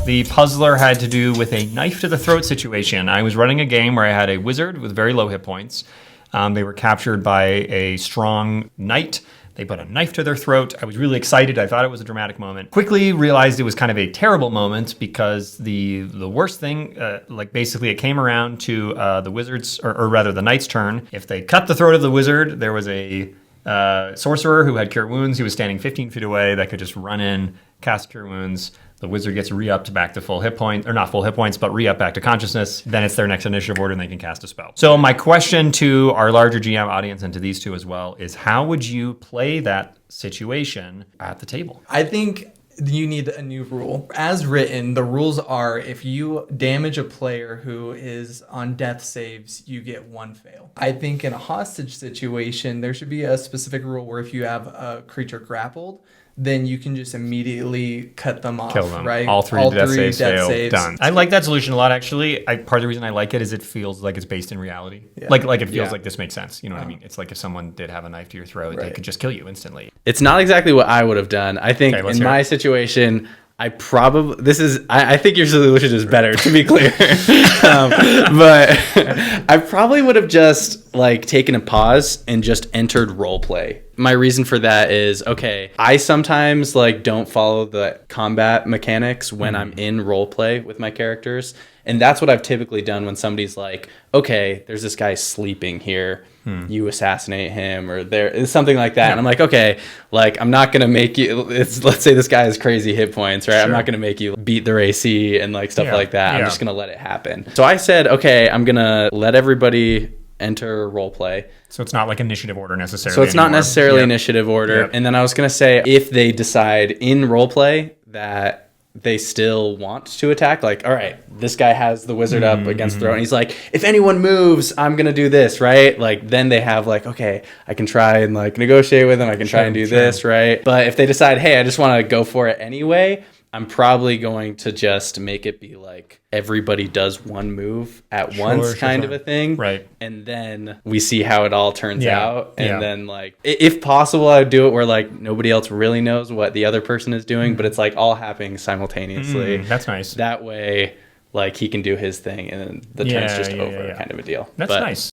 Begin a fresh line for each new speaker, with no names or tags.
The puzzler had to do with a knife to the throat situation. I was running a game where I had a wizard with very low hit points. They were captured by a strong knight. They put a knife to their throat. I was really excited. I thought it was a dramatic moment. Quickly realized it was kind of a terrible moment because the worst thing, basically it came around to the wizard's, or rather the knight's turn. If they cut the throat of the wizard, there was a sorcerer who had Cure Wounds. He was standing 15 feet away that could just run in, cast Cure Wounds. The wizard gets re-upped back to full hit point, or not full hit points, but re-up back to consciousness. Then it's their next initiative order and they can cast a spell. So my question to our larger GM audience and to these two as well is how would you play that situation at the table?
I think you need a new rule. As written, the rules are if you damage a player who is on death saves, you get one fail. I think in a hostage situation, there should be a specific rule where if you have a creature grappled, then you can just immediately cut them off.
Kill them.
Right?
All three death saves fail. Done. I like that solution a lot, actually. Part of the reason I like it is it feels like it's based in reality. Yeah. Like it feels like this makes sense. You know what I mean? It's like if someone did have a knife to your throat, they could just kill you instantly.
It's not exactly what I would have done. I think in my situation, I think your solution is better, to be clear. But I probably would have just taken a pause and just entered role play. My reason for that is, I sometimes don't follow the combat mechanics when I'm in role play with my characters. And that's what I've typically done when somebody's like, okay, there's this guy sleeping here. You assassinate him, or there is something like that. Yeah. And I'm like, I'm not going to make you, let's say this guy has crazy hit points, right? Sure. I'm not going to make you beat their AC and stuff like that. I'm just going to let it happen. So I said, I'm going to let everybody enter role play.
So it's not like initiative order necessarily.
So it's not necessarily initiative order. Yep. And then I was going to say, if they decide in role play that they still want to attack, all right, this guy has the wizard up against the throat, and he's like, if anyone moves, I'm gonna do this, right? Then they have okay, I can try and negotiate with them, I can try and do this, right? But if they decide, hey, I just want to go for it anyway, I'm probably going to just make it be everybody does one move at once kind of a thing.
Right.
And then we see how it all turns out. And then if possible, I would do it where nobody else really knows what the other person is doing, but it's all happening simultaneously.
That's nice.
That way, he can do his thing and then the turn's just over kind of a deal.
That's nice.